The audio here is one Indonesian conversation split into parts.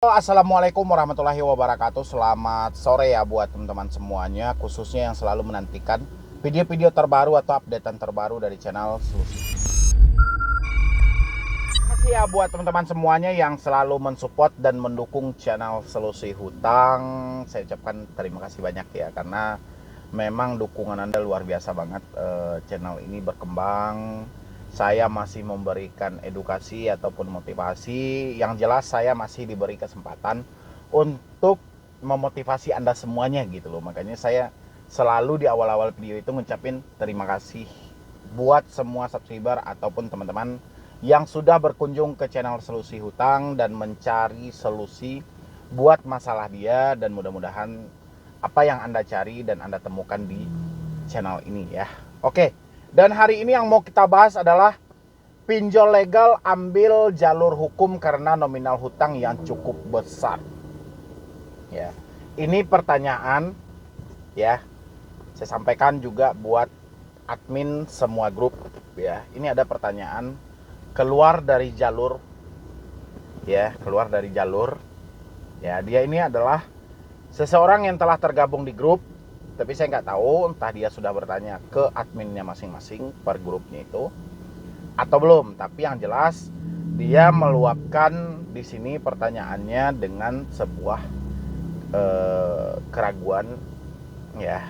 Assalamualaikum warahmatullahi wabarakatuh. Selamat sore ya buat teman-teman semuanya, khususnya yang selalu menantikan video-video terbaru atau updatean terbaru dari channel Solusi. Terima kasih ya buat teman-teman semuanya yang selalu mensupport dan mendukung channel Solusi Hutang. Saya ucapkan terima kasih banyak ya, karena memang dukungan Anda luar biasa banget. Channel ini berkembang. Saya masih memberikan edukasi ataupun motivasi. Yang jelas saya masih diberi kesempatan untuk memotivasi Anda semuanya gitu loh. Makanya saya selalu di awal-awal video itu ngucapin terima kasih buat semua subscriber ataupun teman-teman yang sudah berkunjung ke channel Solusi Hutang dan mencari solusi buat masalah dia, dan mudah-mudahan apa yang Anda cari dan Anda temukan di channel ini ya. Oke. Dan hari ini yang mau kita bahas adalah pinjol legal ambil jalur hukum karena nominal hutang yang cukup besar. Ya, ini pertanyaan ya. Saya sampaikan juga buat admin semua grup ya. Ini ada pertanyaan keluar dari jalur ya, keluar dari jalur. Ya, dia ini adalah seseorang yang telah tergabung di grup. Tapi saya nggak tahu entah dia sudah bertanya ke adminnya masing-masing per grupnya itu atau belum. Tapi yang jelas dia meluapkan di sini pertanyaannya dengan sebuah keraguan ya,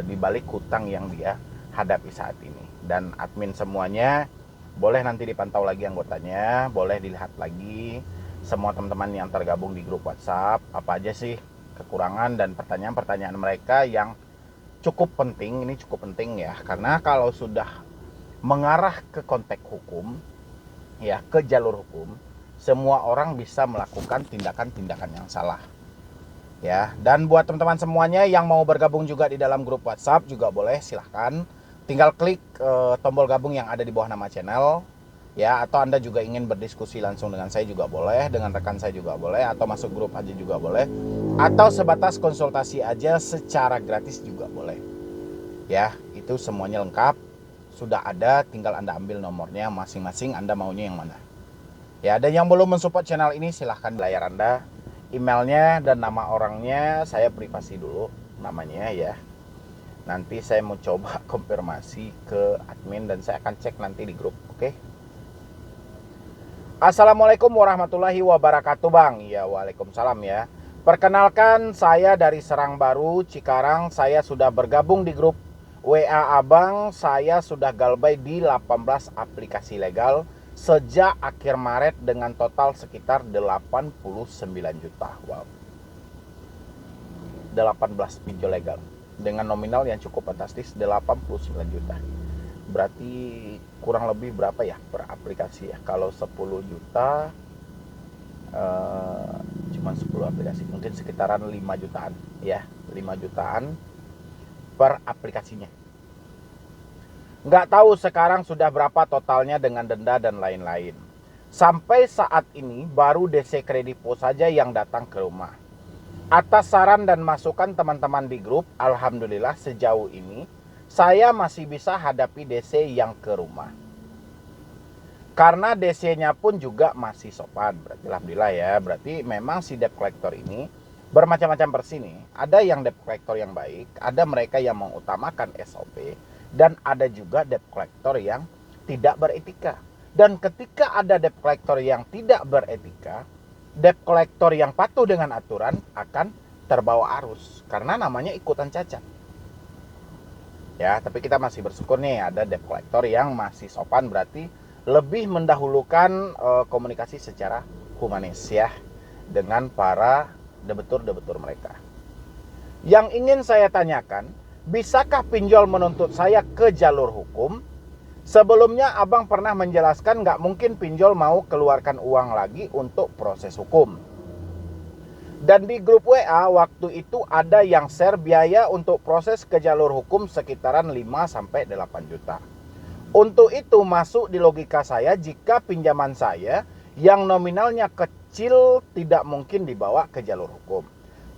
di balik hutang yang dia hadapi saat ini. Dan admin semuanya boleh nanti dipantau lagi anggotanya, boleh dilihat lagi semua teman-teman yang tergabung di grup WhatsApp apa aja sih kekurangan dan pertanyaan-pertanyaan mereka yang cukup penting. Ini cukup penting ya, karena kalau sudah mengarah ke konteks hukum ya, ke jalur hukum, semua orang bisa melakukan tindakan-tindakan yang salah ya. Dan buat teman-teman semuanya yang mau bergabung juga di dalam grup WhatsApp juga boleh, silahkan tinggal klik tombol gabung yang ada di bawah nama channel ya, atau Anda juga ingin berdiskusi langsung dengan saya juga boleh, dengan rekan saya juga boleh, atau masuk grup aja juga boleh, atau sebatas konsultasi aja secara gratis juga boleh ya. Itu semuanya lengkap, sudah ada, tinggal Anda ambil nomornya masing-masing, Anda maunya yang mana ya. Dan yang belum mensupport channel ini silahkan di layar Anda emailnya dan nama orangnya saya privasi dulu namanya ya. Nanti saya mau coba konfirmasi ke admin dan saya akan cek nanti di grup. Oke. Assalamualaikum warahmatullahi wabarakatuh Bang. Ya, waalaikumsalam ya. Perkenalkan, saya dari Serang Baru, Cikarang. Saya sudah bergabung di grup WA Abang. Saya sudah galbay di 18 aplikasi legal sejak akhir Maret dengan total sekitar 89 juta. Wow. 18 pinjol legal dengan nominal yang cukup fantastis 89 juta. Berarti kurang lebih berapa ya per aplikasi ya? Kalau 10 juta cuma 10 aplikasi, mungkin sekitaran 5 jutaan ya, 5 jutaan per aplikasinya. Nggak tahu sekarang sudah berapa totalnya dengan denda dan lain-lain. Sampai saat ini baru DC Kredipo saja yang datang ke rumah. Atas saran dan masukan teman-teman di grup, alhamdulillah sejauh ini saya masih bisa hadapi DC yang ke rumah. Karena DC-nya pun juga masih sopan. Berarti alhamdulillah ya. Berarti memang si debt collector ini bermacam-macam versi nih. Ada yang debt collector yang baik, ada mereka yang mengutamakan SOP, dan ada juga debt collector yang tidak beretika. Dan ketika ada debt collector yang tidak beretika, debt collector yang patuh dengan aturan akan terbawa arus karena namanya ikutan cacat. Ya, tapi kita masih bersyukur nih ada debt collector yang masih sopan, berarti lebih mendahulukan komunikasi secara humanis ya dengan para debitur-debitur mereka. Yang ingin saya tanyakan, bisakah pinjol menuntut saya ke jalur hukum? Sebelumnya Abang pernah menjelaskan nggak mungkin pinjol mau keluarkan uang lagi untuk proses hukum. Dan di grup WA waktu itu ada yang share biaya untuk proses ke jalur hukum sekitaran 5-8 juta. Untuk itu masuk di logika saya, jika pinjaman saya yang nominalnya kecil tidak mungkin dibawa ke jalur hukum.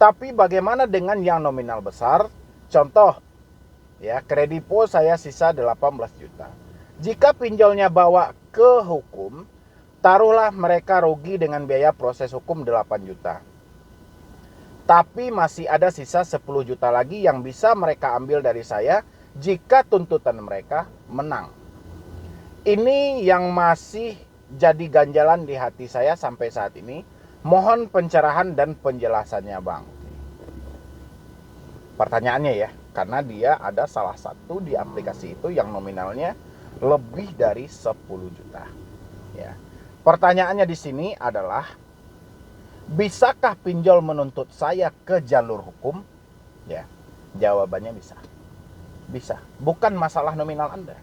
Tapi bagaimana dengan yang nominal besar? Contoh ya, Kredipo saya sisa 18 juta. Jika pinjolnya bawa ke hukum, Taruhlah mereka rugi dengan biaya proses hukum 8 juta. Tapi masih ada sisa 10 juta lagi yang bisa mereka ambil dari saya jika tuntutan mereka menang. Ini yang masih jadi ganjalan di hati saya sampai saat ini. Mohon pencerahan dan penjelasannya, Bang. Pertanyaannya ya, karena dia ada salah satu di aplikasi itu yang nominalnya lebih dari 10 juta. Ya. Pertanyaannya di sini adalah, bisakah pinjol menuntut saya ke jalur hukum? Ya, jawabannya bisa. Bisa. Bukan masalah nominal Anda.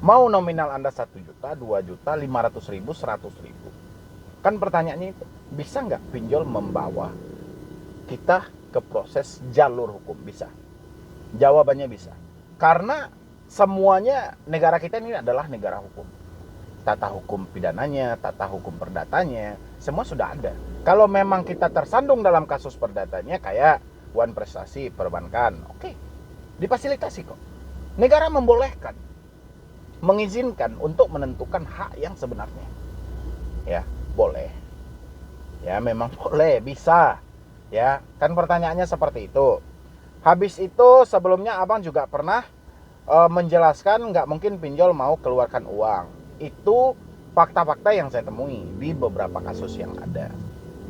Mau nominal Anda 1 juta, 2 juta, 500 ribu, 100 ribu. Kan pertanyaannya itu, bisa nggak pinjol membawa kita ke proses jalur hukum? Bisa. Jawabannya bisa. Karena semuanya negara kita ini adalah negara hukum. Tata hukum pidananya, tata hukum perdatanya, semua sudah ada. Kalau memang kita tersandung dalam kasus perdatanya kayak Wan Prestasi perbankan, oke, difasilitasi kok. Negara membolehkan, mengizinkan untuk menentukan hak yang sebenarnya. Ya, boleh. Ya, memang boleh, bisa. Ya, kan pertanyaannya seperti itu. Habis itu sebelumnya abang juga pernah menjelaskan nggak mungkin pinjol mau keluarkan uang. Itu fakta-fakta yang saya temui di beberapa kasus yang ada.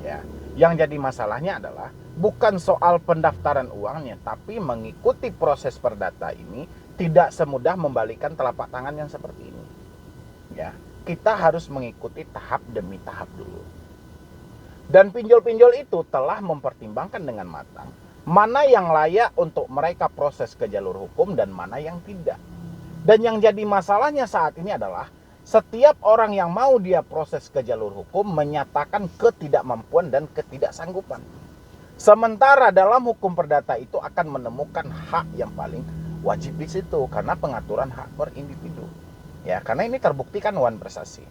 Ya, yang jadi masalahnya adalah bukan soal pendaftaran uangnya, tapi mengikuti proses perdata ini tidak semudah membalikan telapak tangan yang seperti ini. Ya, kita harus mengikuti tahap demi tahap dulu. Dan pinjol-pinjol itu telah mempertimbangkan dengan matang mana yang layak untuk mereka proses ke jalur hukum dan mana yang tidak. Dan yang jadi masalahnya saat ini adalah setiap orang yang mau dia proses ke jalur hukum menyatakan ketidakmampuan dan ketidaksanggupan. Sementara dalam hukum perdata itu akan menemukan hak yang paling wajib di situ karena pengaturan hak per individu. Ya, karena ini terbuktikan Wan Prestasi.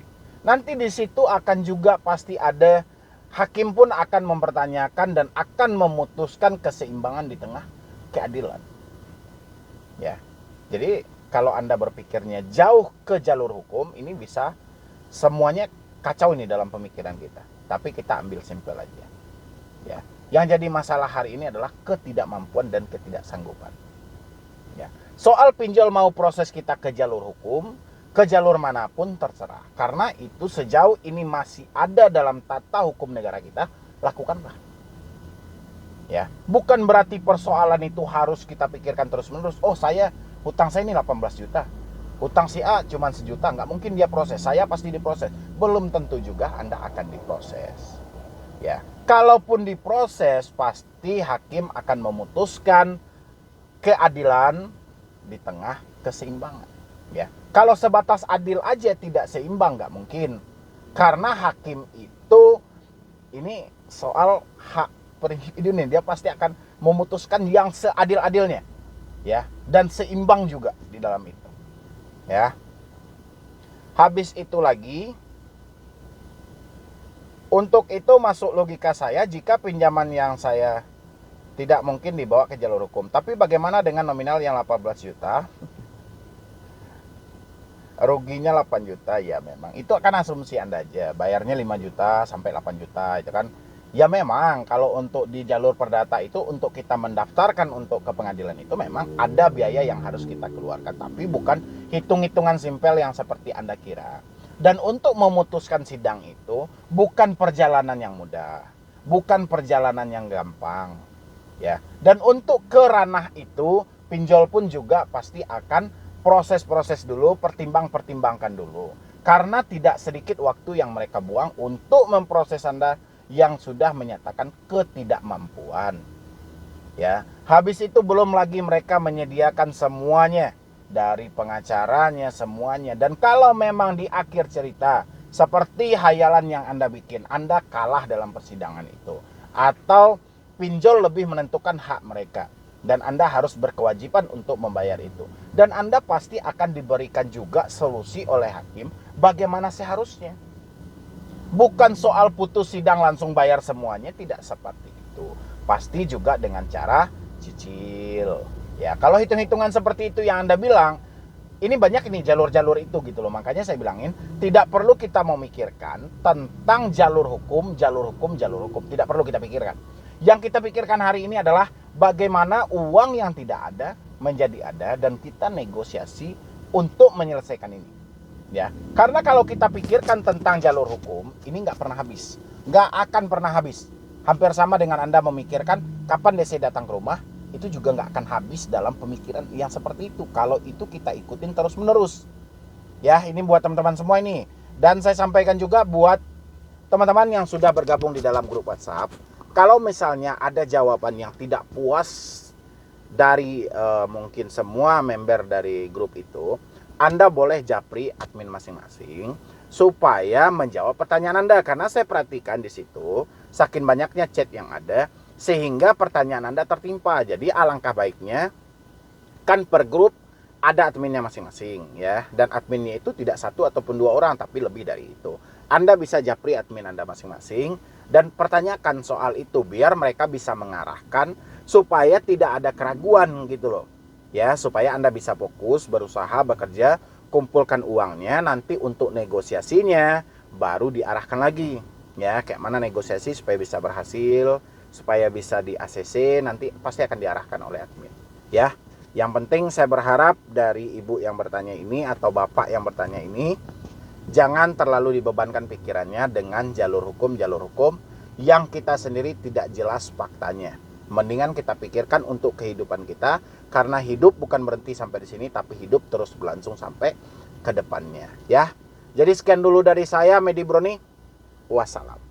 Nanti di situ akan juga pasti ada hakim pun akan mempertanyakan dan akan memutuskan keseimbangan di tengah keadilan. Ya. Jadi kalau Anda berpikirnya jauh ke jalur hukum, ini bisa semuanya kacau ini dalam pemikiran kita. Tapi kita ambil simpel aja. Ya. Yang jadi masalah hari ini adalah ketidakmampuan dan ketidaksanggupan. Ya. Soal pinjol mau proses kita ke jalur hukum, ke jalur manapun terserah. Karena itu sejauh ini masih ada dalam tata hukum negara kita, lakukanlah. Ya, bukan berarti persoalan itu harus kita pikirkan terus-menerus. Oh, hutang saya ini 18 juta. Hutang si A cuma 1 juta, nggak mungkin dia proses. Saya pasti diproses. Belum tentu juga Anda akan diproses. Ya, kalaupun diproses, pasti hakim akan memutuskan keadilan di tengah keseimbangan. Ya, kalau sebatas adil aja tidak seimbang nggak mungkin. Karena hakim itu ini soal hak individu nih, dia pasti akan memutuskan yang seadil-adilnya. Ya, dan seimbang juga di dalam itu. Ya. Habis itu lagi, untuk itu masuk logika saya jika pinjaman yang saya tidak mungkin dibawa ke jalur hukum. Tapi bagaimana dengan nominal yang 18 juta? Ruginya 8 juta, ya memang. Itu akan asumsi Anda aja. Bayarnya 5 juta sampai 8 juta, itu kan. Ya memang, kalau untuk di jalur perdata itu, untuk kita mendaftarkan untuk ke pengadilan itu memang ada biaya yang harus kita keluarkan. Tapi bukan hitung-hitungan simpel yang seperti Anda kira. Dan untuk memutuskan sidang itu, bukan perjalanan yang mudah. Bukan perjalanan yang gampang. Ya. Dan untuk ke ranah itu, pinjol pun juga pasti akan proses-proses dulu, pertimbangkan dulu. Karena tidak sedikit waktu yang mereka buang untuk memproses Anda yang sudah menyatakan ketidakmampuan. Ya, habis itu belum lagi mereka menyediakan semuanya, dari pengacaranya semuanya. Dan kalau memang di akhir cerita seperti hayalan yang Anda bikin, Anda kalah dalam persidangan itu, atau pinjol lebih menentukan hak mereka, dan Anda harus berkewajiban untuk membayar itu. Dan Anda pasti akan diberikan juga solusi oleh hakim bagaimana seharusnya. Bukan soal putus sidang langsung bayar semuanya, tidak seperti itu. Pasti juga dengan cara cicil. Ya, kalau hitung-hitungan seperti itu yang Anda bilang, ini banyak ini jalur-jalur itu gitu loh. Makanya saya bilangin tidak perlu kita memikirkan tentang jalur hukum. Tidak perlu kita pikirkan. Yang kita pikirkan hari ini adalah bagaimana uang yang tidak ada menjadi ada dan kita negosiasi untuk menyelesaikan ini. Ya, karena kalau kita pikirkan tentang jalur hukum, ini nggak pernah habis, nggak akan pernah habis. Hampir sama dengan Anda memikirkan kapan DC datang ke rumah, itu juga nggak akan habis dalam pemikiran yang seperti itu. Kalau itu kita ikutin terus-menerus. Ya, ini buat teman-teman semua ini. Dan saya sampaikan juga buat teman-teman yang sudah bergabung di dalam grup WhatsApp, kalau misalnya ada jawaban yang tidak puas dari mungkin semua member dari grup itu, Anda boleh japri admin masing-masing supaya menjawab pertanyaan Anda. Karena saya perhatikan di situ saking banyaknya chat yang ada sehingga pertanyaan Anda tertimpa. Jadi alangkah baiknya kan per grup ada adminnya masing-masing ya, dan adminnya itu tidak satu ataupun dua orang tapi lebih dari itu. Anda bisa japri admin Anda masing-masing dan pertanyakan soal itu biar mereka bisa mengarahkan supaya tidak ada keraguan gitu loh. Ya, supaya Anda bisa fokus, berusaha, bekerja, kumpulkan uangnya, nanti untuk negosiasinya baru diarahkan lagi. Ya, kayak mana negosiasi supaya bisa berhasil, supaya bisa di ACC, nanti pasti akan diarahkan oleh admin. Ya, yang penting saya berharap dari ibu yang bertanya ini atau bapak yang bertanya ini, jangan terlalu dibebankan pikirannya dengan jalur hukum yang kita sendiri tidak jelas faktanya. Mendingan kita pikirkan untuk kehidupan kita, karena hidup bukan berhenti sampai di sini, tapi hidup terus berlangsung sampai ke depannya ya. Jadi sekian dulu dari saya, Medi Broni. Wassalam.